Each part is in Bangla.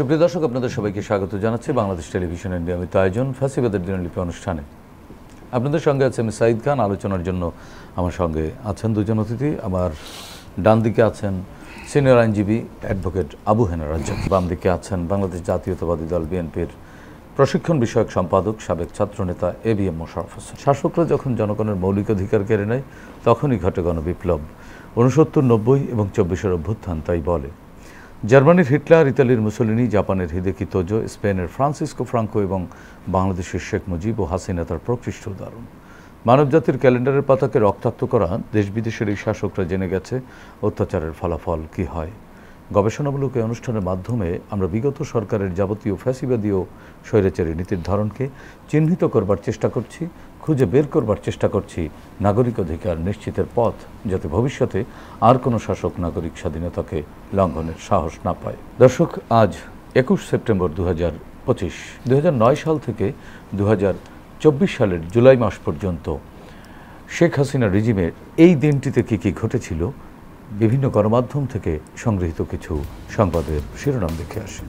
সুপ্রিয় দর্শক, আপনাদের সবাইকে স্বাগত জানাচ্ছি বাংলাদেশ টেলিভিশনের নিয়মিত আয়োজন ফ্যাসিবাদের দিনলিপি অনুষ্ঠানে। আপনাদের সঙ্গে আছে আমি সাঈদ খান। আলোচনার জন্য আমার সঙ্গে আছেন দুজন অতিথি। আমার ডান দিকে আছেন সিনিয়র আইনজীবী অ্যাডভোকেট আবু হেনা রাজ্জাক, বাম দিকে আছেন বাংলাদেশ জাতীয়তাবাদী দল বিএনপির প্রশিক্ষণ বিষয়ক সম্পাদক সাবেক ছাত্রনেতা ABM মোশাররফ হোসেন। শাসকরা যখন জনগণের মৌলিক অধিকার কেড়ে নেয় তখনই ঘটে গণবিপ্লব। 69, 90 এবং 24-এর অভ্যুত্থান তাই বলে। জার্মানির হিটলার, ইতালির মুসোলিনি, জাপানের হিদেকি তোজো, স্পেনের ফ্রান্সিসকো ফ্রাঙ্কো এবং বাংলাদেশের শেখ মুজিব ও হাসিনা তার প্রকৃষ্ট উদাহরণ। মানবজাতির ক্যালেন্ডারের পাতাকে রক্তাক্ত করা দেশ বিদেশের এই শাসকরা জেনে গেছে অত্যাচারের ফলাফল কী হয়। গবেষণামূলক এই অনুষ্ঠানের মাধ্যমে আমরা বিগত সরকারের যাবতীয় ফ্যাসিবাদী ও স্বৈরাচারী নীতির ধরনকে চিহ্নিত করবার চেষ্টা করছি, খুঁজে বের করবার চেষ্টা করছি নাগরিক অধিকার নিশ্চিতের পথ, যাতে ভবিষ্যতে আর কোনো শাসক নাগরিক স্বাধীনতাকে লঙ্ঘনের সাহস না পায়। দর্শক, আজ 21 সেপ্টেম্বর 2025। 2009 সাল থেকে 2024 সালের জুলাই মাস পর্যন্ত শেখ হাসিনা রেজিমের এই দিনটিতে কী কী ঘটেছিল, বিভিন্ন গণমাধ্যম থেকে সংগৃহীত কিছু সংবাদের শিরোনাম দেখে আসে।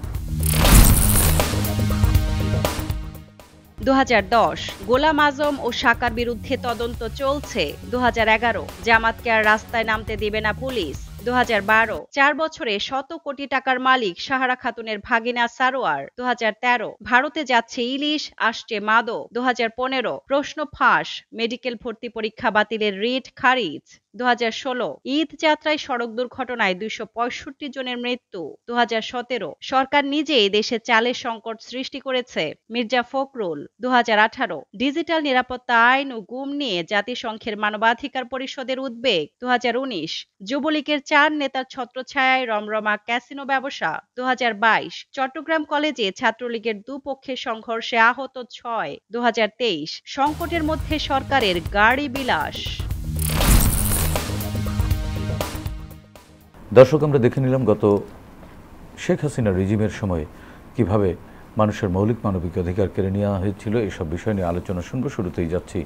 2010 গোলাম আজম ও সাকার বিরুদ্ধে তদন্ত চলছে। 2011 জামাতকে আর রাস্তায় নামতে দেবে না পুলিশ। 2012 4 বছরে 100 কোটি টাকার মালিক সাহারা খাতুনের ভাগিনা সারোয়ার। 2013 ভারতে যাচ্ছে ইলিশ, আসছে মাদক। 2015 প্রশ্ন ফাঁস, মেডিকেল ভর্তি পরীক্ষা বাতিলের রিট খারিজ। 2016 ঈদ যাত্রায় সড়ক দুর্ঘটনায় 265 জনের মৃত্যু। 2017 সরকার নিজেই দেশে চালের সংকট সৃষ্টি করেছে, মির্জা ফখরুল। 2018 ডিজিটাল নিরাপত্তা আইন ও গুম নিয়ে জাতিসংঘের মানবাধিকার পরিষদের উদ্বেগ। 2019 যুবলীগের 4 নেতার ছত্রছায়ায় রমরমা ক্যাসিনো ব্যবসা। 2022 চট্টগ্রাম কলেজে ছাত্রলীগের দুপক্ষের সংঘর্ষে আহত 6। 2023 সংকটের মধ্যে সরকারের গাড়ি বিলাস। দর্শক, আমরা দেখে নিলাম গত শেখ হাসিনা রেজিমের সময় কিভাবে মানুষের মৌলিক মানবিক অধিকার কেড়ে নেওয়া হয়েছিল। এসব বিষয় নিয়ে আলোচনা শুনবো। শুরুতেই যাচ্ছি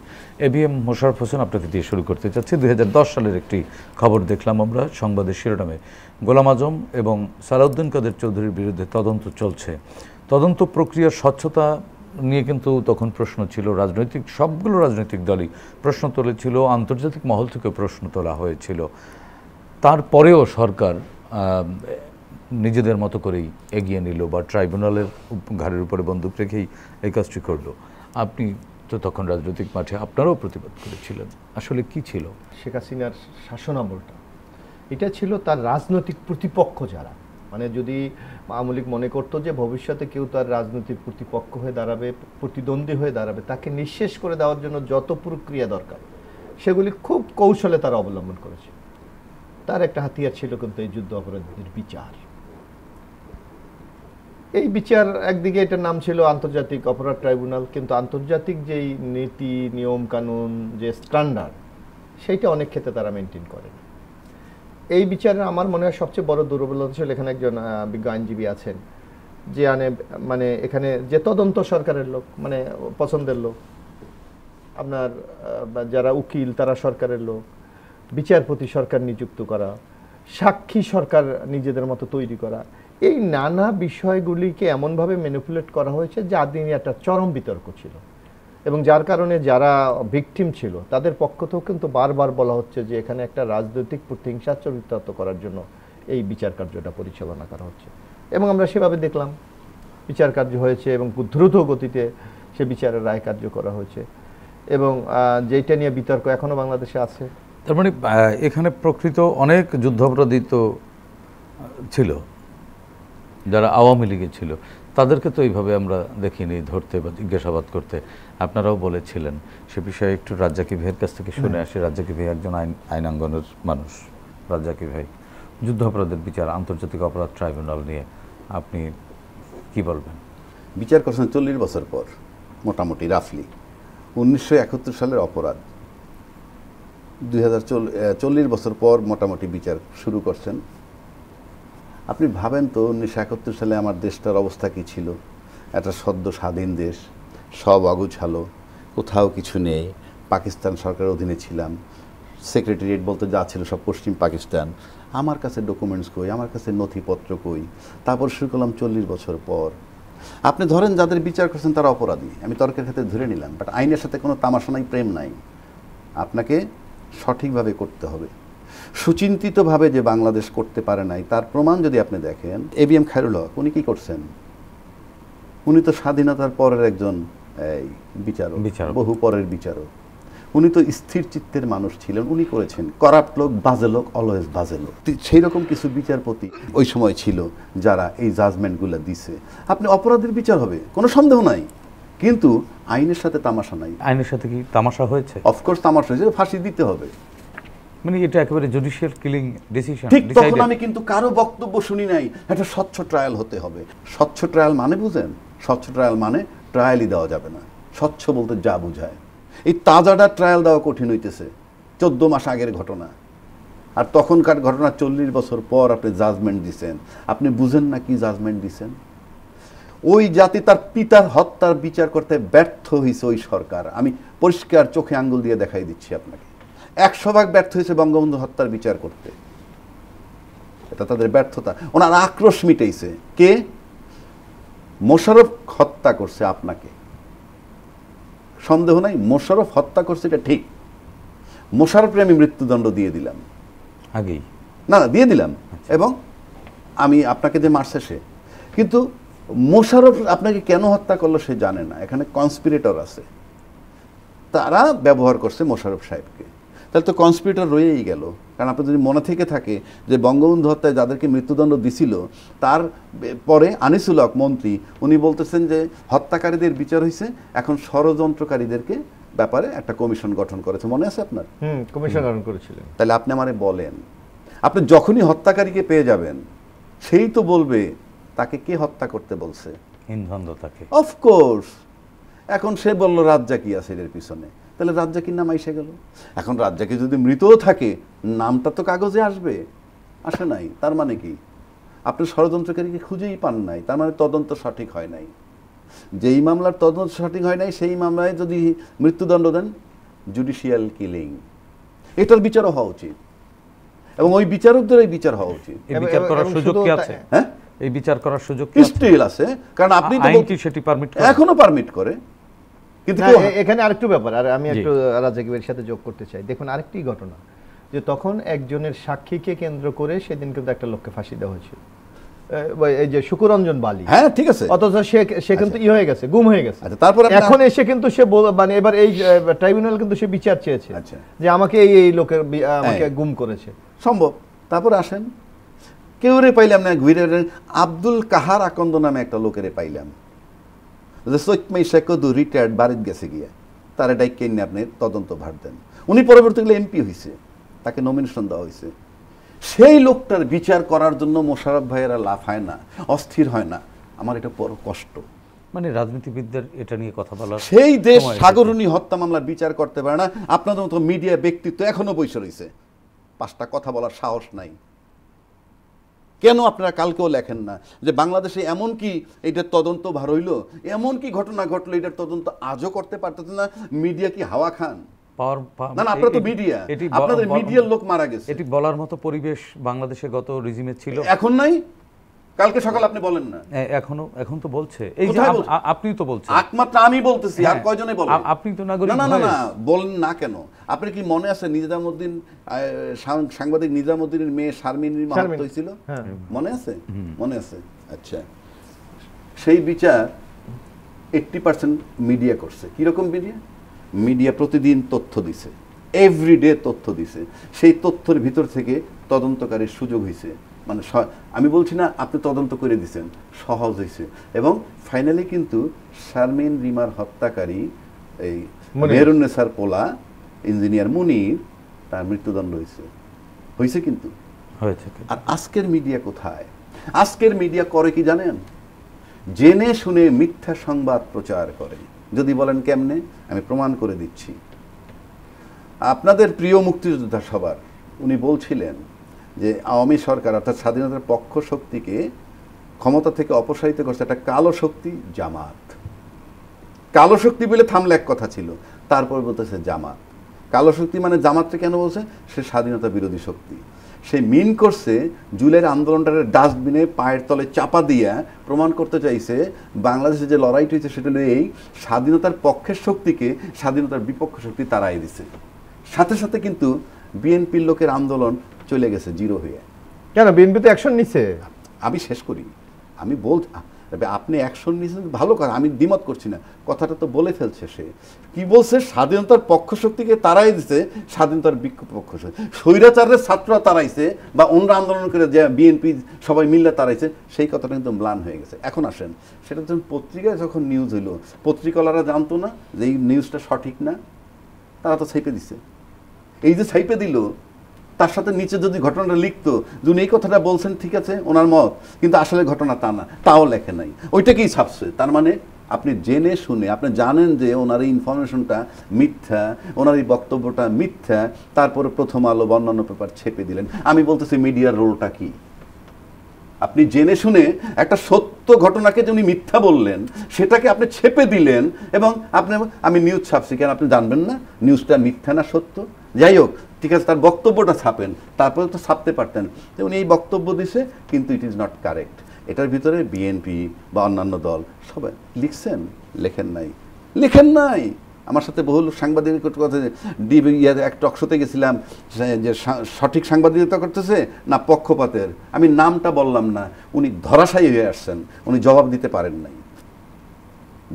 ABM মোশাররফ হোসেন, আপনাকে দিয়ে শুরু করতে চাচ্ছি। 2010 সালের একটি খবর দেখলাম আমরা সংবাদের শিরোনামে, গোলাম আজম এবং সালাউদ্দিন কাদের চৌধুরীর বিরুদ্ধে তদন্ত চলছে। তদন্ত প্রক্রিয়ার স্বচ্ছতা নিয়ে কিন্তু তখন প্রশ্ন ছিল, সবগুলো রাজনৈতিক দলই প্রশ্ন তুলেছিল, আন্তর্জাতিক মহল থেকে প্রশ্ন তোলা হয়েছিল। তারপরেও সরকার নিজেদের মতো করেই এগিয়ে নিল বা ট্রাইব্যুনালের ঘাড়ের উপরে বন্দুক রেখেই এই কাজটি করলো। আপনি তো তখন রাজনৈতিক মাঠে, আপনারাও প্রতিবাদ করেছিলেন। আসলে কি ছিল শেখ হাসিনার শাসনামলটা? এটা ছিল তার রাজনৈতিক প্রতিপক্ষ যারা, মানে যদি আওয়ামী লীগ মনে করতো যে ভবিষ্যতে কেউ তার রাজনৈতিক প্রতিপক্ষ হয়ে দাঁড়াবে, প্রতিদ্বন্দ্বী হয়ে দাঁড়াবে, তাকে নিঃশেষ করে দেওয়ার জন্য যত প্রক্রিয়া দরকার সেগুলি খুব কৌশলে তারা অবলম্বন করেছে। তার একটা হাতিয়ার ছিল কিন্তু এই যুদ্ধ অপরাধীদের বিচার। এই বিচার একদিকে এটার নাম ছিল আন্তর্জাতিক অপরাধ ট্রাইব্যুনাল, কিন্তু আন্তর্জাতিক যেই নীতি নিয়ম কানুন, যে স্ট্যান্ডার্ড, সেইটা অনেক ক্ষেত্রে তারা মেনটেন করে। এই বিচারের আমার মনে হয় সবচেয়ে বড় দুর্বলতা ছিল, এখানে একজন বিজ্ঞ আইনজীবী আছেন যে মানে এখানে যে তদন্ত সরকারের লোক, মানে পছন্দের লোক, আপনার যারা উকিল তারা সরকারের লোক, বিচারপতি সরকার নিযুক্ত করা, সাক্ষী সরকার নিজেদের মতো তৈরি করা, এই নানা বিষয়গুলিকে এমনভাবে ম্যানিপুলেট করা হয়েছে যা দিনে একটা চরম বিতর্ক ছিল। এবং যার কারণে যারা ভিকটিম ছিল তাদের পক্ষ থেকেও কিন্তু বারবার বলা হচ্ছে যে এখানে একটা রাজনৈতিক প্রতিহিংসা চরিতার্থ করার জন্য এই বিচার কার্যটা পরিচালনা করা হচ্ছে। এবং আমরা সেভাবে দেখলাম বিচার কার্য হয়েছে এবং দ্রুত গতিতে সে বিচারের রায় কার্য করা হয়েছে, এবং যেটা নিয়ে বিতর্ক এখনও বাংলাদেশে আছে। তার মানে এখানে প্রকৃত অনেক যুদ্ধাপরাধী তো ছিল, যারা আওয়ামী লীগে ছিল, তাদেরকে তো এইভাবে আমরা দেখিনি ধরতে বা জিজ্ঞাসাবাদ করতে। আপনারাও বলেছিলেন সে বিষয়ে একটু রাজ্জাকি ভাইয়ের কাছ থেকে শুনে আসি। রাজ্জাকি ভাই একজন আইনাঙ্গনের মানুষ। রাজ্জাকি ভাই, যুদ্ধাপরাধের বিচার আন্তর্জাতিক অপরাধ ট্রাইব্যুনাল নিয়ে আপনি কি বলবেন? বিচার করছেন 40 বছর পর, মোটামুটি রাফলি 1971 সালের অপরাধ 2040 বছর পর মোটামুটি বিচার শুরু করছেন। আপনি ভাবেন তো 1971 সালে আমার দেশটার অবস্থা কী ছিল? একটা সদ্য স্বাধীন দেশ, সব অগুছালো, কোথাও কিছু নেই, পাকিস্তান সরকারের অধীনে ছিলাম, সেক্রেটারিয়েট বলতে যা ছিল সব পশ্চিম পাকিস্তান। আমার কাছে ডকুমেন্টস কই, আমার কাছে নথিপত্র কই। তারপর শুরু করলাম 40 বছর পর। আপনি ধরেন যাদের বিচার করছেন তারা অপরাধী, আমি তর্কের ক্ষেত্রে ধরে নিলাম, বাট আইনের সাথে কোনো তামাশা নাই, প্রেম নাই। আপনাকে সঠিকভাবে করতে হবে, সুচিন্তিতভাবে। যে বাংলাদেশ করতে পারে নাই তার প্রমাণ যদি আপনি দেখেন, ABM খায়রুল হক উনি কি করছেন? উনি তো স্বাধীনতার পরের একজন বিচারক, বহু পরের বিচারক। উনি তো স্থির চিত্তের মানুষ ছিলেন, উনি করেছেন। করাপ্ট লোক, বাজে লোক, অলওয়েজ বাজে লোক। সেই রকম কিছু বিচারপতি ওই সময় ছিল যারা এই জাজমেন্টগুলো দিছে। আপনি অপরাধের বিচার হবে, কোনো সন্দেহ নাই, কিন্তু আইনের সাথে তামাশা নাই। আইনের সাথে কি তামাশা হয়েছে? অফকোর্স তামাশা হয়েছে, ফাঁসি দিতে হবে। মানে এটা একেবারে জুডিশিয়াল কিলিং ডিসিশন। ঠিক তখন আমি কিন্তু কারো বক্তব্য শুনি নাই, একটা স্বচ্ছ ট্রায়াল হতে হবে। স্বচ্ছ ট্রায়াল মানে বুঝেন? স্বচ্ছ ট্রায়াল মানে ট্রায়ালই দেওয়া যাবে না। স্বচ্ছ বলতে যা বোঝায়, এই তাজাটা ট্রায়াল দেওয়া কঠিন হইতেছে। 14 মাস আগের ঘটনা, আর তখনকার ঘটনা 40 বছর পর আপনি জাজমেন্ট দিচ্ছেন। আপনি বুঝেন না কি জাজমেন্ট দিচ্ছেন? ওই জাতি তার পিতার হত্যার বিচার করতে ব্যর্থ হয়েছে ওই সরকার। আমি পরিষ্কার চোখে আঙ্গুল দিয়ে দেখাই দিচ্ছি আপনাকে। 100% ব্যর্থ হয়েছে বঙ্গবন্ধু হত্যার বিচার করতে। এটা তাদের ব্যর্থতা। ওনার আক্রোশ মিটাইছে কে? মোশাররফ হত্যা করছে আপনাকে, সন্দেহ নাই। মোশাররফ হত্যা করছে, এটা ঠিক। মোশাররফে আমি মৃত্যুদণ্ড দিয়ে দিলাম আগেই, না দিয়ে দিলাম। এবং আমি আপনাকে যে মারছে সে, কিন্তু মোশাররফ আপনাকে কেন হত্যা করলো সে জানে না। এখানে কনস্পিরেটর আছে, তারা ব্যবহার করছে মোশাররফ সাহেবকে। তাহলে তো কনস্পিরেটর রয়েই গেল। কারণ আপনার যদি মনে থেকে থাকে যে বঙ্গবন্ধু হত্যায় যাদেরকে মৃত্যুদণ্ড দিছিল, তার পরে আনিসুল হক মন্ত্রী উনি বলতেছেন যে হত্যাকারীদের বিচার হয়েছে, এখন ষড়যন্ত্রকারীদেরকে ব্যাপারে একটা কমিশন গঠন করেছে। মনে আছে আপনার? কমিশন গঠন করেছিলেন। তাহলে আপনি আমারে বলেন, আপনি যখনই হত্যাকারীকে পেয়ে যাবেন, সেই তো বলবে তাকে কে হত্যা করতে বলছে। তাকে অফকোর্স। এখন সে বলল রাজ্জাকি আছে এর পিছনে, তাহলে রাজ্জাকির নাম আইসে গেল। এখন রাজ্জাকি যদি মৃতও থাকে, নামটা তো কাগজে আসবে, আসে নাই। তার মানে কি? আপনি ষড়যন্ত্রকারীকে খুঁজেই পান নাই, তার মানে তদন্ত সঠিক হয় নাই। যেই মামলার তদন্ত সঠিক হয় নাই, সেই মামলায় যদি মৃত্যুদণ্ড দেন, জুডিশিয়াল কিলিং। এটার বিচারও হওয়া উচিত, এবং ওই বিচারকদের এই বিচার হওয়া উচিত। এই বিচার করার সুযোগ কি আছে? হ্যাঁ, এই বিচার করার সুযোগ স্টিল আছে, কারণ আপনি আইন কি সেটি পারমিট করে? এখনো পারমিট করে। কিন্তু এখানে আরেকটু ব্যাপার, আর আমি একটু রাজাকিবের সাথে যোগ করতে চাই। দেখুন আরেকটি ঘটনা, যে তখন একজনের সাক্ষীকে কেন্দ্র করে সেদিন কিন্তু একটা লোককে ফাঁসি দেওয়া হয়েছিল, এই যে শুকুরঞ্জন বালি। হ্যাঁ ঠিক আছে, অথচ সে কিন্তু ই হয়ে গেছে, গুম হয়ে গেছে। তারপর এখন এসে কিন্তু সে মানে এবার এই ট্রাইব্যুনাল কিন্তু সে বিচার চেয়েছে যে আমাকে এই লোকের আমাকে গুম করেছে। সম্ভব। তারপর আসেন, কেউ রে পাইলাম না, ঘুরে আব্দুল কাহার আকন্দ নামে একটা লোকেরে পাইলাম, যে সৈকমাই শেখদু রিটায়ার্ড বাড়িতে গেছে গিয়ে, তার এটাই কেন আপনি তদন্ত ভার দেন। উনি পরবর্তীকালে এমপি হয়েছে, তাকে নমিনেশন দেওয়া হয়েছে। সেই লোকটার বিচার করার জন্য মোশাররফ ভাইয়েরা লাফায় না, অস্থির হয় না। আমার এটা বড় কষ্ট। মানে রাজনীতিবিদদের এটা নিয়ে কথা বলার, সেই দেশ সাগরণী হত্যা মামলার বিচার করতে পারে না। আপনাদের মতো মিডিয়া ব্যক্তিত্ব এখনো বসে রয়েছে, 5টা কথা বলার সাহস নাই। কেন আপনারা কালকেও লেখেন না যে বাংলাদেশে এমন কি এটার তদন্ত ভার হইল, এমন কি ঘটনা ঘটলো এটার তদন্ত আজও করতে পারতেছে না? মিডিয়া কি হাওয়া খান? না না, আপনারা তো মিডিয়া, আপনাদের মিডিয়ার লোক মারা গেছে। এটি বলার মতো পরিবেশ বাংলাদেশে গত রিজিমে ছিল, এখন নাই। কালকে সকাল আপনি বলেন না, এখন তো বলছে। এই যে আপনি তো বলছেন, একমাত্র আমি বলতেছি, আর কয়জনে বলেন? আপনি তো নাগরিক। না না না, বলেন না কেন? আপনি কি মনে আছে নিজামুদ্দিন, সাংবাদিক নিজামুদ্দিনের মেয়ে শারমিনের মাহাত্ম হয়েছিল? মনে আছে? মনে আছে। আচ্ছা, সেই বিচার 80% মিডিয়া করছে। কিরকম মিডিয়া? মিডিয়া প্রতিদিন তথ্য দিছে, এভরিডে তথ্য দিছে। সেই তথ্যের ভিতর থেকে তদন্তকারীর সুযোগ হয়েছে। মানে আমি বলছি না আপনি তদন্ত করে দিচ্ছেন, সহজ হয়েছে। এবং ফাইনালি কিন্তু শারমিন রিমার হত্যাকারী এই মেহরুন্নেসার পোলা ইঞ্জিনিয়ার মুনির, তার মৃত্যুদণ্ড হয়েছে কিন্তু হয়েছে। আর আজকের মিডিয়া কোথায়? আজকের মিডিয়া করে কি জানেন? জেনে শুনে মিথ্যা সংবাদ প্রচার করে। যদি বলেন কেমনে, আমি প্রমাণ করে দিচ্ছি। আপনাদের প্রিয় মুক্তিযোদ্ধা সবার, উনি বলছিলেন যে আওয়ামী সরকার অর্থাৎ স্বাধীনতার পক্ষ শক্তিকে ক্ষমতা থেকে অপসারিত করছে একটা কালো শক্তি, জামাত। কালো শক্তি বলে থামলে এক কথা ছিল, তারপর বলতেছে জামাত। কালো শক্তি মানে জামাতটা কেন বলছে? সে স্বাধীনতা বিরোধী শক্তি। সে মিন করছে জুলাইয়ের আন্দোলনটার ডাস্টবিনে পায়ের তলে চাপা দিয়া প্রমাণ করতে চাইছে বাংলাদেশে যে লড়াইটা হয়েছে সেটা হলো এই, স্বাধীনতার পক্ষের শক্তিকে স্বাধীনতার বিপক্ষ শক্তি তাড়াই দিছে। সাথে সাথে কিন্তু বিএনপির লোকের আন্দোলন চলে গেছে জিরো হয়ে। কেন বিএনপি তো অ্যাকশন নিছে? আমি শেষ করি, আমি আপনি অ্যাকশন নিয়েছেন ভালো কথা, আমি দ্বিমত করছি না, কথাটা তো বলে ফেলছে। সে কি বলছে? স্বাধীনতার পক্ষ শক্তিকে তারাই দিছে স্বাধীনতার পক্ষ শক্তি। স্বৈরাচারের ছাত্ররা তারাইছে বা অন্য আন্দোলন করে যে বিএনপি সবাই মিললে তারাইছে, সেই কথাটা কিন্তু ম্লান হয়ে গেছে। এখন আসেন, সেটা যখন পত্রিকায় যখন নিউজ হইলো, পত্রিকাওয়ালারা জানতো না যে এই নিউজটা সঠিক না, তারা তো ছাইপে দিছে। এই যে ছাইপে দিল, তার সাথে নিচে যদি ঘটনাটা লিখতো যে উনি এই কথাটা বলছেন, ঠিক আছে ওনার মত, কিন্তু আসলে ঘটনা তা না, তাও লেখে নাই, ওইটাকেই ছাপছে। তার মানে আপনি জেনে শুনে আপনি জানেন যে ওনার এই ইনফরমেশনটা মিথ্যা, ওনার এই বক্তব্যটা মিথ্যা, তারপরে প্রথম আলো বা অন্যান্য পেপার ছেপে দিলেন। আমি বলতেছি মিডিয়ার রোলটা কি? আপনি জেনে শুনে একটা সত্য ঘটনাকে যে উনি মিথ্যা বললেন সেটাকে আপনি ছেপে দিলেন, এবং আমি নিউজ ছাপছি, কেন আপনি জানবেন না নিউজটা মিথ্যা না সত্য? যাই হোক, ঠিক আছে, তার বক্তব্যটা ছাপেন, তারপরে তো ছাপতে পারতেন যে উনি এই বক্তব্য দিছে কিন্তু ইট ইজ নট কারেক্ট। এটার ভিতরে বিএনপি বা অন্যান্য দল সবাই লিখছেন, লেখেন নাই। আমার সাথে বহু সাংবাদিক কথা, এক টকশোতে গেছিলাম, যে সঠিক সাংবাদিকতা করতেছে না পক্ষপাতের, আমি নামটা বললাম না, উনি ধরাশায়ী হয়ে আসছেন, উনি জবাব দিতে পারেন নাই।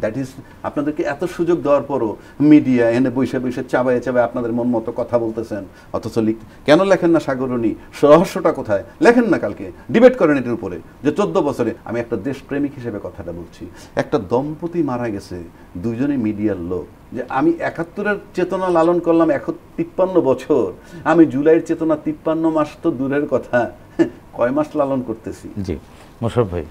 দ্যাট ইজ, আপনাদেরকে এত সুযোগ দেওয়ার পরও মিডিয়া এনে বসে চাবায় আপনাদের মন মতো কথা বলতেছেন, অথচ কেন লেখেন না সাগরণী? রহস্যটা কোথায়? লেখেন না, কালকে ডিবেট করেন এটার উপরে, যে 14 বছরে, আমি একটা দেশপ্রেমিক হিসেবে কথাটা বলছি, একটা দম্পতি মারা গেছে, দুজনে মিডিয়ার লোক, যে আমি 71-এর চেতনা লালন করলাম 53 বছর, আমি জুলাইয়ের চেতনা 53 মাস তো দূরের কথা, কয় মাস লালন করতেছি। জি মোশাররফ ভাই,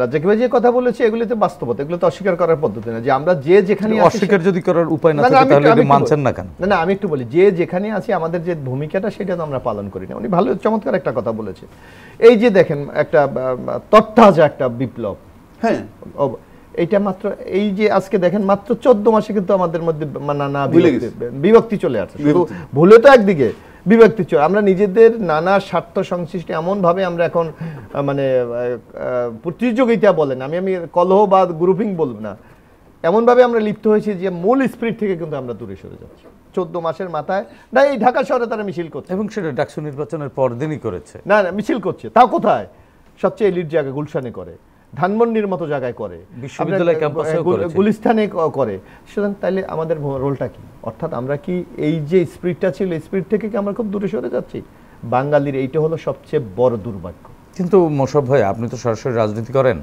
রাজ্জাকি ভাই যে কথা বলেছে এগুলিতে বাস্তবতা, এগুলো তো অস্বীকার করার পদ্ধতি না। যে আমরা যে যেখানে অস্বীকার যদি করার উপায় না থাকে তাহলে এটা মানছেন না কেন? না, আমি একটু বলি, যে যেখানে আছি আমাদের যে ভূমিকাটা সেটা তো আমরা পালন করি না। উনি ভালো চমৎকার একটা কথা বলেছে, এই যে দেখেন একটা তত্ত্বাজা একটা বিপ্লব, হ্যাঁ, এইটা মাত্র এই যে আজকে দেখেন মাত্র 14 মাসে কিন্তু আমাদের মধ্যে নানা বিভক্তি চলে আসছে। শুধু ভুলে তো একদিকে বিভক্তি চলে, আমরা নিজেদের নানা স্বার্থ সংশ্লিষ্ট এমনভাবে আমরা এখন মানে প্রতিযোগিতা বলেন, আমি কলহ বা গ্রুপিং বলব না, এমনভাবে আমরা লিপ্ত হয়েছি যে মূল স্পিরিট থেকে কিন্তু আমরা দূরে সরে যাচ্ছি। 14 মাসের মাথায় না এই ঢাকা শহরে তারা মিছিল করছে, এবং সেটা ডাকসু নির্বাচনের পরদিনই করেছে। না মিছিল করছে, তাও কোথায়? সবচেয়ে এলিট জায়গা গুলশানে করে, ধানমন্ডির মতো জায়গায় করে, বিশ্ববিদ্যালয় ক্যাম্পাসেও করে, গুলিস্তানে করে। সুতরাং তাইলে আমাদের রোলটা কি? অর্থাৎ আমরা কি এই যে স্পিরিটটা ছিল, স্পিরিট থেকে কি আমরা খুব দূরে সরে যাচ্ছি? বাঙালির এইটা হলো সবচেয়ে বড় দুর্ভাগ্য। কিন্তু মোশাররফ ভাই, আপনি তো সরাসরি রাজনীতি করেন,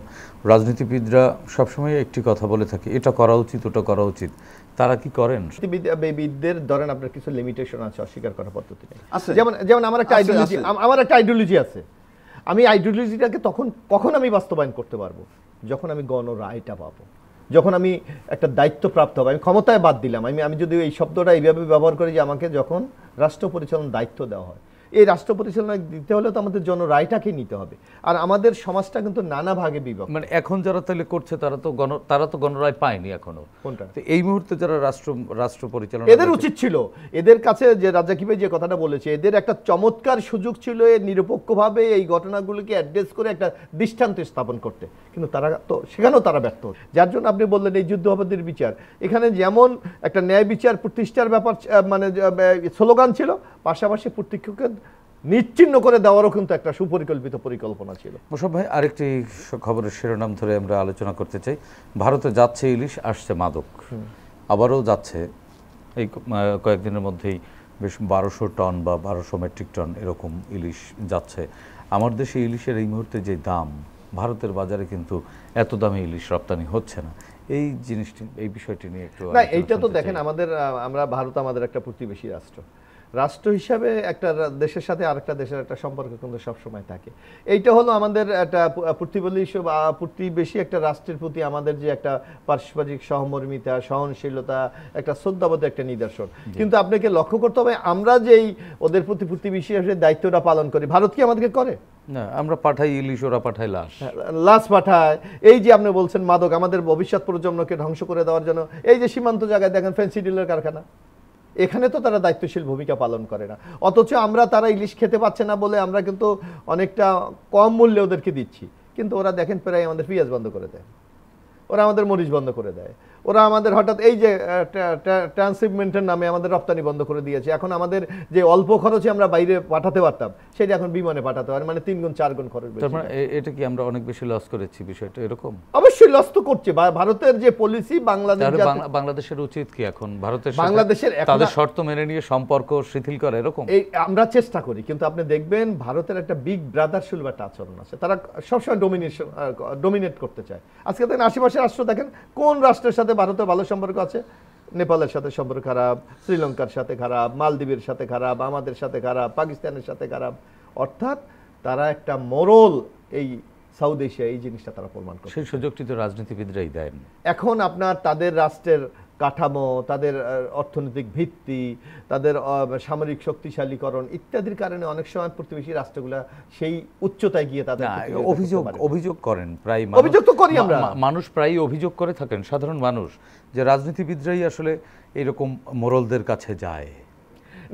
রাজনীতিবিদরা সবসময় একটি কথা বলে থাকে, এটা করা উচিত, ওটা করা উচিত, তারা কি করেন? বিদদের ধরেন আপনার কিছু লিমিটেশন আছে, অস্বীকার করার পদ্ধতি নেই। যেমন আমার একটা আইডিওলজি আছে, আমি আইডিওলজিটাকে কখন আমি বাস্তবায়ন করতে পারবো? যখন আমি গণরায়টা পাবো, যখন আমি একটা দায়িত্বপ্রাপ্ত হবো। আমি ক্ষমতায় বাদ দিলাম, আমি যদি এই শব্দটা এইভাবে ব্যবহার করি যে আমাকে যখন রাষ্ট্র পরিচালনার দায়িত্ব দেওয়া হয়, এই রাষ্ট্র পরিচালনা দিতে হলে তো আমাদের জনরায়টাকে নিতে হবে। আর আমাদের সমাজটা কিন্তু নানা ভাগে বিভক্ত। মানে এখন যারা তাহলে করছে তারা তো গণরায় পায়নি এখনো। কোনটা? এই মুহূর্তে যারা রাষ্ট্র পরিচালনা, এদের উচিত ছিল, এদের কাছে যে রাজ্জাকি ভাই যে কথাটা বলেছে, এদের একটা চমৎকার সুযোগ ছিল নিরপেক্ষভাবে এই ঘটনাগুলোকে অ্যাড্রেস করে একটা দৃষ্টান্ত স্থাপন করতে, কিন্তু তারা তো সেখানেও তারা ব্যর্থ। যার জন্য আপনি বললেন এই যুদ্ধাপরাধীর বিচার, এখানে যেমন একটা ন্যায় বিচার প্রতিষ্ঠার ব্যাপার মানে স্লোগান ছিল, পাশাপাশি প্রত্যেককে নিশ্চিহ্ন করে দেওয়ারও কিন্তু একটা সুপরিকল্পিত পরিকল্পনা ছিল। মোশাররফ ভাই, আরেকটি খবরের শিরোনাম ধরে আমরা আলোচনা করতে চাই। ভারতে যাচ্ছে ইলিশ, আসছে মাদক, আবারও যাচ্ছে। এই কয়েকদিনের মধ্যেই বেশ 1200 টন বা 1200 মেট্রিক টন এরকম ইলিশ যাচ্ছে। আমার দেশে ইলিশের এই মুহূর্তে যে দাম, ভারতের বাজারে কিন্তু এত দামে ইলিশ রপ্তানি হচ্ছে না। এই জিনিসটি, এই বিষয়টি নিয়ে একটু না, এইটা তো দেখেন আমরা ভারত আমাদের একটা প্রতিবেশী রাষ্ট্র হিসাবে একটা দেশের সাথে আরেকটা দেশের একটা সম্পর্ক কিন্তু সবসময় থাকে। এইটা হলো আমাদের একটা প্রতিবেশী একটা রাষ্ট্রের প্রতি আমাদের যে একটা পারস্পরিক সহমর্মিতা, সহনশীলতা, একটা শ্রদ্ধাবোধ একটা নিদর্শন। কিন্তু আপনাকে লক্ষ্য করতে হবে, আমরা যেই ওদের প্রতি প্রতিবেশী হিসেবে দায়িত্বটা পালন করি, ভারত কি আমাদেরকে করে না? আমরা পাঠাই ইলিশ, ওরা পাঠায় লাশ পাঠায়। এই যে আপনি বলছেন মাদক, আমাদের ভবিষ্যৎ প্রজন্মকে ধ্বংস করে দেওয়ার জন্য এই যে সীমান্ত জায়গায় দেখেন ফেন্সি ডিলের কারখানা, এখানে তো তারা দায়িত্বশীল ভূমিকা পালন করে না, অথচ আমরা তারা ইলিশ খেতে পাচ্ছে না বলে আমরা কিন্তু অনেকটা কম মূল্যে ওদেরকে দিচ্ছি, কিন্তু ওরা দেখেন প্রায় আমাদের পেঁয়াজ বন্ধ করে দেয়, ওরা আমাদের মরিচ বন্ধ করে দেয়, ওরা আমাদের হঠাৎ এই যে ট্রান্সশিপমেন্টের নামে আমাদের রপ্তানি বন্ধ করে দিয়েছে। এখন আমাদের যে অল্প খরচে আমরা বাইরে পাঠাতে পারতাম সেটা এখন বিমানে পাঠাতে হয়, মানে 3 গুণ 4 গুণ খরচ বেশি। তার মানে এটা কি আমরা অনেক বেশি লস করেছি, বিষয়টা এরকম? অবশ্যই লস তো করছে ভারতের যে পলিসি। বাংলাদেশের উচিত কি এখন ভারতের বাংলাদেশের তাদের শর্ত মেনে নিয়ে সম্পর্ক শিথিল করা, এরকম এই আমরা চেষ্টা করি, কিন্তু আপনি দেখবেন ভারতের একটা বিগ ব্রাদার সুলভ একটা আচরণ আছে, তারা সবসময় ডোমিনেট করতে চায়। আজকে দেখেন আশেপাশের রাষ্ট্র দেখেন কোন রাষ্ট্রের সাথে ভারতের ভালো সম্পর্ক আছে, নেপালের সাথে সম্পর্ক খারাপ, শ্রীলঙ্কার সাথে খারাপ, মালদ্বীপের সাথে খারাপ, আমাদের সাথে খারাপ, পাকিস্তানের সাথে খারাপ। অর্থাৎ তারা একটা মোরল এই সাউথ এশিয়া এই জিনিসটা তারা প্রমাণ করে। সেই সুযোগটি তো রাজনীতিবিদরাই দেন। এখন আপনার তাদের রাষ্ট্রের কাঠামো, তাদের অর্থনৈতিক ভিত্তি, তাদের সামরিক শক্তিশালীকরণ ইত্যাদির কারণে অনেক সময় প্রতিবেশী রাষ্ট্রগুলা সেই উচ্চতায় গিয়ে তাদের অভিযোগ করেন, প্রায় অভিযোগ তো করি আমরা, মানুষ প্রায় অভিযোগ করে থাকেন, সাধারণ মানুষ, যে রাজনীতিবিদরাই আসলে এরকম মোরলদের কাছে যায়।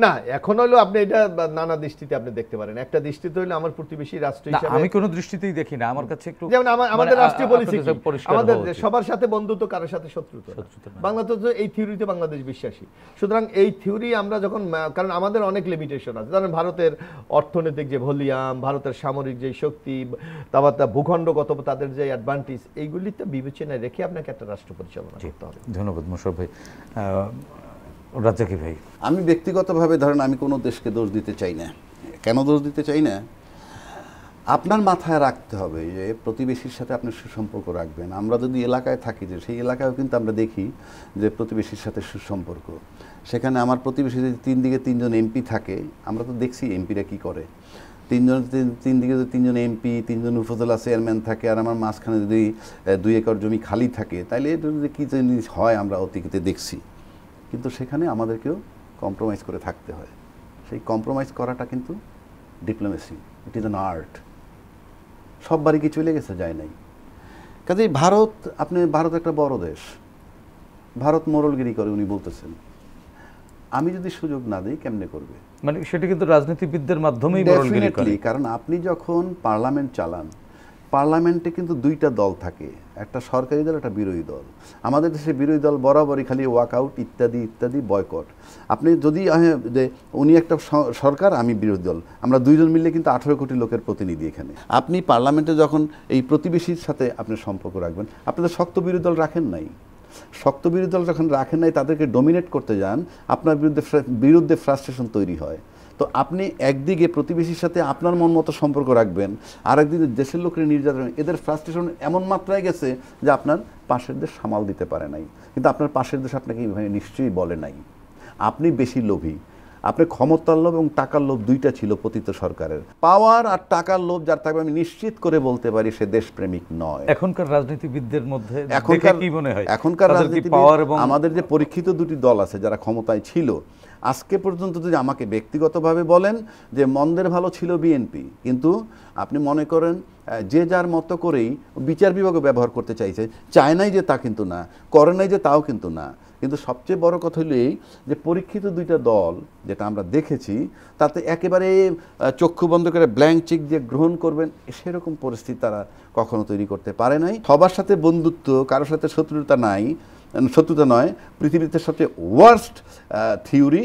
না, এখন হলো আপনি এটা নানা দৃষ্টিতে আপনি দেখতে পারেন। একটা দৃষ্টিতে হলো আমার প্রতিবেশী রাষ্ট্র হিসেবে, আমি কোনো দৃষ্টিতেই দেখি না, আমার কাছে একটু যেমন আমাদের রাষ্ট্রীয় পলিসি আমাদের সবার সাথে বন্ধুত্ব, কারোর সাথে শত্রুতা। বাংলাদেশ এই থিওরিতে বাংলাদেশ বিশ্বাসী। সুতরাং এই থিওরি আমরা যখন, কারণ আমাদের অনেক লিমিটেশন আছে, ধরেন ভারতের অর্থনৈতিক যে ভলিউম, ভারতের সামরিক যে শক্তি, তারপর ভূখণ্ডগত তাদের যে অ্যাডভান্টেজ, এইগুলিতে বিবেচনায় রেখে আপনাকে একটা রাষ্ট্র পরিচালনা করতে হবে। ধন্যবাদ মোশাররফ ভাই। রাজ্জাকি ভাই, আমি ব্যক্তিগতভাবে ধরেন আমি কোনো দেশকে দোষ দিতে চাই না। কেন দোষ দিতে চাই না? আপনার মাথায় রাখতে হবে যে প্রতিবেশীর সাথে আপনি সুসম্পর্ক রাখবেন। আমরা যদি এলাকায় থাকি, যে সেই এলাকায়ও কিন্তু আমরা দেখি যে প্রতিবেশীর সাথে সুসম্পর্ক। সেখানে আমার প্রতিবেশী যদি 3 দিকে 3 জন এমপি থাকে, আমরা তো দেখছি এমপিরা কি করে। 3 দিকে যদি 3 জন এমপি, 3 জন উপজেলা চেয়ারম্যান থাকে, আর আমার মাঝখানে যদি 2 একর জমি খালি থাকে, তাইলে এটা যদি কী জিনিস হয় আমরা অতীতে দেখছি। কিন্তু সেখানে আমাদেরকেও কম্প্রোমাইজ করে থাকতে হয়। সেই কম্প্রোমাইজ করাটা কিন্তু diplomacy, it is an art. সব বাড়ি কি চলে গেছে? যায় নাই। কাজেই ভারত একটা বড় দেশ, ভারত মোরলগিরি করে উনি বলতেছেন। আমি যদি সুযোগ না দিই কেমনে করবে? মানে সেটা কিন্তু রাজনীতিবিদদের মাধ্যমেই মোরলগিরি করে। কারণ আপনি যখন পার্লামেন্ট চালান, পার্লামেন্টে কিন্তু 2টা দল থাকে, একটা সরকারি দল, একটা বিরোধী দল। আমাদের দেশে বিরোধী দল বরাবরই খালি ওয়াকআউট ইত্যাদি ইত্যাদি, বয়কট। আপনি যদি যে উনি একটা সরকার, আমি বিরোধী দল, আমরা 2 জন মিললে কিন্তু 18 কোটি লোকের প্রতিনিধি এখানে। আপনি পার্লামেন্টে যখন এই প্রতিবেশীর সাথে আপনি সম্পর্ক রাখবেন, আপনি তো শক্ত বিরোধী দল রাখেন নাই। শক্ত বিরোধী দল যখন রাখেন নাই, তাদেরকে ডমিনেট করতে যান, আপনার বিরুদ্ধে ফ্রাস্ট্রেশন তৈরি হয়। তো আপনি একদিকে প্রতিবেশীর সাথে আপনার মন মতো সম্পর্ক রাখবেন, আর একদিকে দেশের লোকের নির্যাতন, এদের ফ্রাস্ট্রেশন এমন মাত্রায় গেছে যে আপনার পাশের দেশ সামাল দিতে পারে নাই। কিন্তু আপনার পাশের দেশ আপনাকে এইভাবে নিশ্চয়ই বলে নাই। আপনি বেশি লোভী, আপনি ক্ষমতার লোভ এবং টাকার লোভ 2টা ছিল পতিত সরকারের। পাওয়ার আর টাকার লোভ যার থাকবে, আমি নিশ্চিত করে বলতে পারি সে দেশপ্রেমিক নয়। এখনকার রাজনীতিবিদদের মধ্যে কি মনে হয়? এখনকার রাজনীতিবিদ, আমাদের যে পরীক্ষিত 2টি দল আছে যারা ক্ষমতায় ছিল, আজকে পর্যন্ত যদি আমাকে ব্যক্তিগতভাবে বলেন যে মন্দের ভালো ছিল বিএনপি, কিন্তু আপনি মনে করেন যে যার মতো করেই বিচার বিভাগও ব্যবহার করতে চাইছে, চায় নাই যে তা কিন্তু না, করে নাই যে তাও কিন্তু না। কিন্তু সবচেয়ে বড় কথা হলো এই যে পরীক্ষিত 2টা দল যেটা আমরা দেখেছি, তাতে একেবারে চক্ষু বন্ধ করে ব্ল্যাঙ্ক চেক দিয়ে গ্রহণ করবেন সেরকম পরিস্থিতি তারা কখনো তৈরি করতে পারে নাই। সবার সাথে বন্ধুত্ব, কারোর সাথে শত্রুতা নয়, পৃথিবীতে সবচেয়ে ওয়ার্স্ট থিওরি।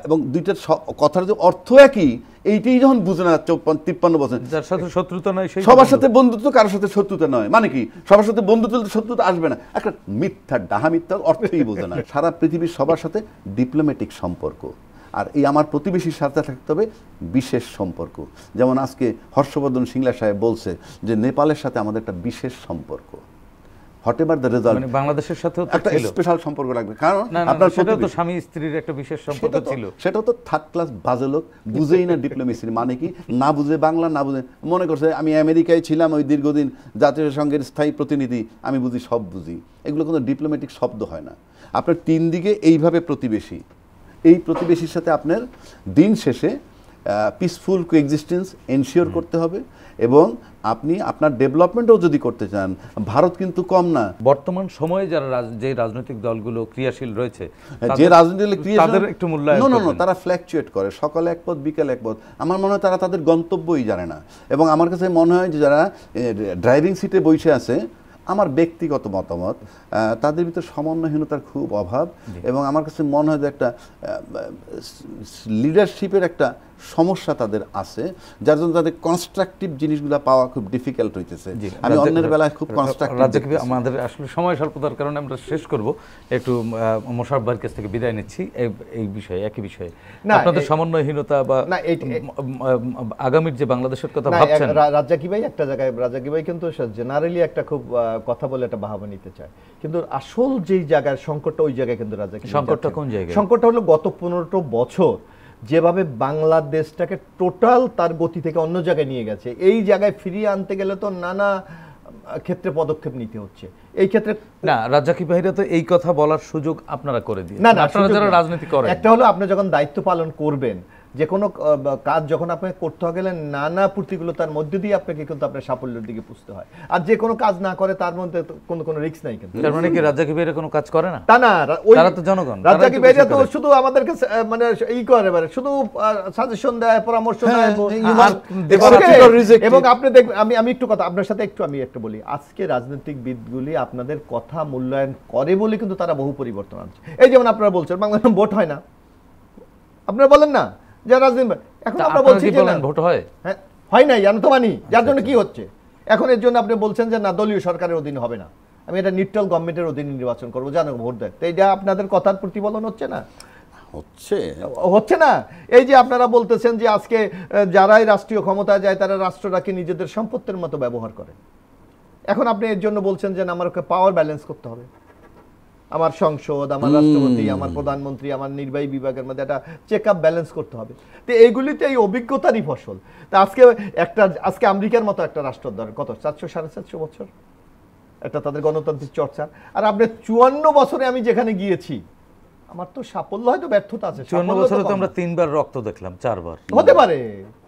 এবং 2টার কথার যে অর্থ একই, এইটাই যখন বুঝে না 53 বছর, যার সাথে শত্রুতা নয় সবার সাথে বন্ধুত্ব, কারোর সাথে শত্রুতা নয়, মানে কি সবার সাথে বন্ধুত্ব শত্রুতা আসবে না, একটা মিথ্যা ডাহা মিথ্যা, অর্থই বোঝে না। সারা পৃথিবীর সবার সাথে ডিপ্লোম্যাটিক সম্পর্ক, আর এই আমার প্রতিবেশীর সাথে থাকতে হবে বিশেষ সম্পর্ক। যেমন আজকে হর্ষবর্ধন সিংলা সাহেব বলছে যে নেপালের সাথে আমাদের একটা বিশেষ সম্পর্ক। হোয়াটএভার দ্য রেজাল্ট, মানে বাংলাদেশের সাথে একটা স্পেশাল সম্পর্ক রাখবে। কারণ আপনার সেটা তো স্বামী স্ত্রীর একটা বিশেষ সম্পর্ক ছিল। সেটাও তো 3rd ক্লাস বাজে লোক, বুঝেই না ডিপ্লোমেসির মানে কি, না বুঝে বাংলা, না বুঝে মনে করছে আমি আমেরিকায় ছিলাম ওই দীর্ঘদিন, জাতিসংঘের স্থায়ী প্রতিনিধি, আমি বুঝি, সব বুঝি। এগুলো কোনো ডিপ্লোম্যাটিক শব্দ হয় না। আপনার 3 দিকে এইভাবে প্রতিবেশী, এই প্রতিবেশীর সাথে আপনার দিন শেষে পিসফুল কোএক্সিস্টেন্স এনশিওর করতে হবে, এবং আপনি আপনার ডেভেলপমেন্টও যদি করতে চান, ভারত কিন্তু কম না। বর্তমান সময়ে যারা যে রাজনৈতিক দলগুলো ক্রিয়াশীল রয়েছে, যে রাজনৈতিক তাদের একটু মূল্যায়ন করবেন। তারা ফ্ল্যাকচুয়েট করে, সকালে এক পথ বিকেল এক পথ। আমার মনে হয় তারা তাদের গন্তব্যই জানে না। এবং আমার কাছে মনে হয় যে যারা ড্রাইভিং সিটে বসে আছে, আমার ব্যক্তিগত মতামত, তাদের ভিতর সমন্বয়হীনতার খুব অভাব, এবং আমার কাছে মনে হয় যে একটা লিডারশিপের একটা সমস্যা তাদের আছে, যার জন্য তাদের কনস্ট্রাকটিভ জিনিসগুলো পাওয়া খুব ডিফিকাল্ট হইতেছে। আমি অন্যের বেলায় খুব কনস্ট্রাকটিভ। আমাদের আসলে সময় স্বল্পতার কারণে আমরা শেষ করব, একটু মোশাররফ ভাইয়ের কাছ থেকে বিদায় নিচ্ছি এই বিষয়ে, একই বিষয়ে আপনাদের সমন্বয়হীনতা বা আগামীর যে বাংলাদেশের কথা ভাবছেন। রাজ্জাকি ভাই একটা জায়গায়, রাজ্জাকি ভাই কিন্তু জেনারেলি একটা খুব কথা বলে একটা বাহাবা নিতে চায়, কিন্তু আসল যেই জায়গায় সংকটটা, ওই জায়গায় কিন্তু রাজ্জাকি সংকটটা কোন জায়গায়? সংকটটা হলো গত 15 বছর যেভাবে বাংলাদেশটাকে টোটাল তার গতি থেকে অন্য জায়গায় নিয়ে গেছে, এই জায়গায় ফিরিয়ে আনতে গেলে তো নানা ক্ষেত্রে পদক্ষেপ নিতে হচ্ছে। এই ক্ষেত্রে না, রাজ্জাকি ভাইরা তো এই কথা বলার সুযোগ আপনারা করে দিয়ে, না আপনারা যারা রাজনীতি করেন, একটা হলো আপনি যখন দায়িত্ব পালন করবেন, যে কোনো কাজ যখন আপনাকে করতে গেলে নানা প্রতিকূলতার মধ্যে দিয়ে আপনাকে কিন্তু আপনার সাফল্যের দিকে পুষতে হয়। আর যে কোনো কাজ না করে তার মধ্যে কোনো রিস্ক নাই। কিন্তু তার মানে কি রাজ্জাকি ভাইরা কোনো কাজ করে না? তা না, তারা তো জনগণ। রাজ্জাকি ভাইরা তো শুধু আমাদেরকে মানে ই করে, শুধু সাজেশন দেয়, পরামর্শ দেয়। এবং আপনি দেখবেন, আমি একটু কথা আপনার সাথে আমি একটু বলি, আজকে রাজনীতিবিদগুলি আপনাদের কথা মূল্যায়ন করে বলে কিন্তু তারা বহু পরিবর্তন আনছে। এই যেমন আপনারা বলছেন বাংলাদেশে ভোট হয় না, আপনারা বলেন না যে রাজনীতি, এখন আমরা বলছি যে ভোট হয়, হ্যাঁ হয় নাই, আমি তো মানি। যার জন্য কি হচ্ছে এখন, এর জন্য আপনি বলছেন যে না, দলীয় সরকারের অধীনে হবে না, আমি এটা নিউট্রাল গভর্নমেন্টের অধীনে নির্বাচন করবো, জানো ভোট দেয়। তো এইটা আপনাদের কথার প্রতিফলন হচ্ছে না? হচ্ছে না। এই যে আপনারা বলতেছেন যে আজকে যারাই রাষ্ট্রীয় ক্ষমতায় যায় তারা রাষ্ট্রটাকে নিজেদের সম্পত্তির মতো ব্যবহার করে। এখন আপনি এর জন্য বলছেন যে আমাকে পাওয়ার ব্যালেন্স করতে হবে, আমার সংসদ, আমার রাষ্ট্রপতি, আমার প্রধানমন্ত্রী, আমার নির্বাহী বিভাগের মধ্যে একটা চেক আপ ব্যালেন্স করতে হবে। তো এইগুলিতে এই অভিজ্ঞতারই ফসল। তা আজকে আমেরিকার মতো একটা রাষ্ট্র ধরে কত 400-450 বছর একটা তাদের গণতান্ত্রিক চর্চা, আর আপনি 54 বছরে আমি যেখানে গিয়েছি, আমার তো সাফল্য হয়তো ব্যর্থতা আছে। 54 বছরে তো আমরা 3বার রক্ত দেখলাম, 4বার হতে পারে।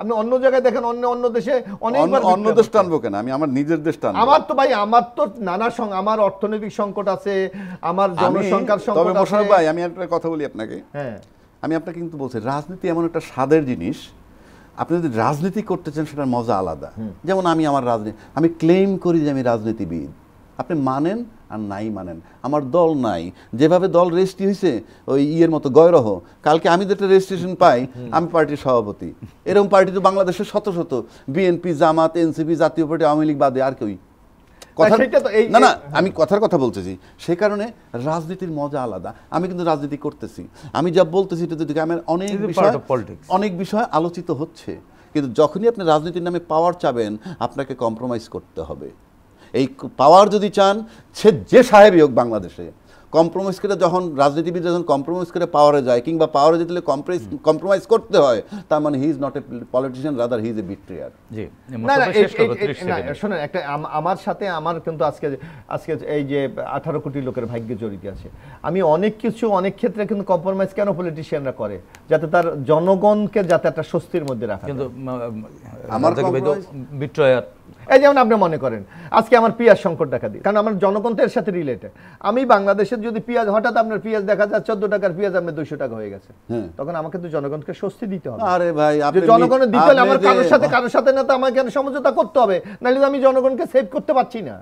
আপনি অন্য জায়গায় দেখেন, অন্য দেশে অনেকবার। অন্য দেশ টানবো কেন, আমি আমার নিজের দেশ টানবো। আমার তো ভাই, আমার তো নানা আমার অর্থনৈতিক সংকট আছে, আমার জনসংখ্যার সংকট আছে। তবে মোশাররফ ভাই, আমি একটা কথা বলি আপনাকে। হ্যাঁ, আমি আপনাকে কিন্তু বলছি, রাজনীতি এমন একটা স্বাদের জিনিস, আপনি যদি রাজনীতি করতে চান সেটার মজা আলাদা। যেমন আমি ক্লেম করি যে আমি রাজনীতিবিদ, আপনি মানেন আর নাই মানেন, আমার দল নাই। যেভাবে দল রেজিস্ট্রি হয়েছে ওই ইয়ের মতো গয়রহ, কালকে আমি যেটা রেজিস্ট্রেশন পাই, আমি পার্টির সভাপতি। এরকম পার্টি তো বাংলাদেশে শত শত, বিএনপি, জামাত, এনসিপি, জাতীয় পার্টি, আওয়ামী লীগ বাদে আর কেউই না। আমি কথার কথা বলতেছি, সে কারণে রাজনীতির মজা আলাদা। আমি কিন্তু রাজনীতি করতেছি, আমি যা বলতেছি এটা যদি আমার অনেক বিষয় আলোচিত হচ্ছে, কিন্তু যখনই আপনি রাজনীতির নামে পাওয়ার চাবেন, আপনাকে কম্প্রোমাইজ করতে হবে। এই পাওয়ার যদি চান, সে যে সাহেবই হোক বাংলাদেশে, কম্প্রোমাইজ করে যখন রাজনীতিবিদ যখন কম্প্রোমাইজ করে পাওয়ারে যায়, কিংবা পাওয়ারে যেতে কম্প্রোমাইজ করতে হয়, তার মানে he is not a politician, rather he is a বিট্রেয়ার। শোনেন, একটা আমার সাথে আমার কিন্তু আজকে এই যে 18 কোটি লোকের ভাগ্যে জড়িত আছে। আমি অনেক ক্ষেত্রে কিন্তু কম্প্রোমাইজ কেন পলিটিশিয়ানরা করে, যাতে তার জনগণকে যাতে একটা স্বস্তির মধ্যে রাখা। কিন্তু আমার বিট্রেয়ার, এই যেমন আপনি মনে করেন আজকে আমার পেঁয়াজ সংকট দেখা দিই, কারণ আমার জনগণ তো এর সাথে রিলেটেড। আমি বাংলাদেশের যদি পেঁয়াজ, হঠাৎ আপনার পেঁয়াজ দেখা যায় 14 টাকার পেঁয়াজ আপনার 200 টাকা হয়ে গেছে, তখন আমাকে তো জনগণকে স্বস্তি দিতে হবে। আরে ভাই, জনগণের দিতে হলে আমার কারোর সাথে না তো আমাকে সমঝোতা করতে হবে, নাহলে আমি জনগণকে সেভ করতে পারছি না।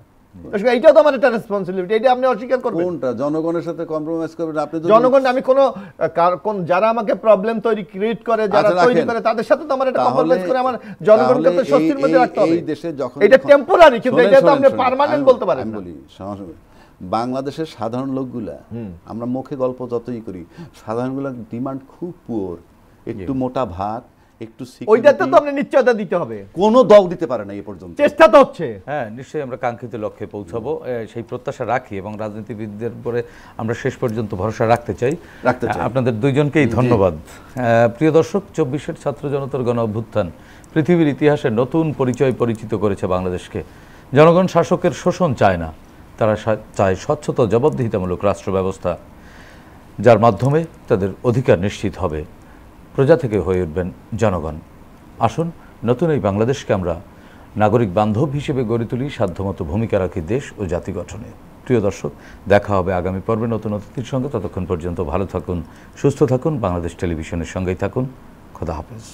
এইটাও তো আমার একটা রেসপন্সিবিলিটি, এটা আপনি অস্বীকার করবেন। কোনটা জনগণের সাথে কম্প্রোমাইজ করবেন আপনি? জনগণ, আমি কোন যারা আমাকে প্রবলেম ক্রিয়েট করে, যারা তৈরি করে, তাদের সাথে তো আমার একটা কম্প্রোমাইজ করে আমার জনগণকে তো স্বস্তির মধ্যে রাখতে হবে। এই দেশে যখন এটা টেম্পোরারি, কিন্তু এটা তো আপনি পার্মানেন্ট বলতে পারেন না। আমি বলি, বাংলাদেশের সাধারণ লোকগুলা, আমরা মুখে গল্প যতই করি, সাধারণগুলোর ডিমান্ড খুব পুয়ার। একটু মোটা ভাত, একটু ওইটাতে তো আপনি নিশ্চয়তা দিতে হবে। কোনো দল দিতে পারে না এই পর্যন্ত, চেষ্টা তো হচ্ছে। হ্যাঁ, নিশ্চয়ই আমরা কাঙ্ক্ষিত লক্ষ্যে পৌঁছাবো, সেই প্রত্যাশা রাখি, এবং রাজনীতিবিদদের উপরে আমরা শেষ পর্যন্ত ভরসা রাখতে চাই। আপনাদের দুইজনকেই ধন্যবাদ। প্রিয় দর্শক, 24-এর ছাত্র জনতার গণ অভ্যুত্থান পৃথিবীর ইতিহাসে নতুন পরিচিত করেছে বাংলাদেশকে। জনগণ শাসকের শোষণ চায় না, তারা চায় স্বচ্ছতা, জবাবদিহিতামূলক রাষ্ট্র ব্যবস্থা, যার মাধ্যমে তাদের অধিকার নিশ্চিত হবে। প্রজা থেকে হয়ে উঠবেন জনগণ। আসুন নতুন এই বাংলাদেশকে আমরা নাগরিক বান্ধব হিসেবে গড়ে তুলি, সাধ্যমতো ভূমিকা রাখি দেশ ও জাতি গঠনে। প্রিয় দর্শক, দেখা হবে আগামী পর্বে নতুন অতিথির সঙ্গে। ততক্ষণ পর্যন্ত ভালো থাকুন, সুস্থ থাকুন, বাংলাদেশ টেলিভিশনের সঙ্গেই থাকুন। খোদা হাফেজ।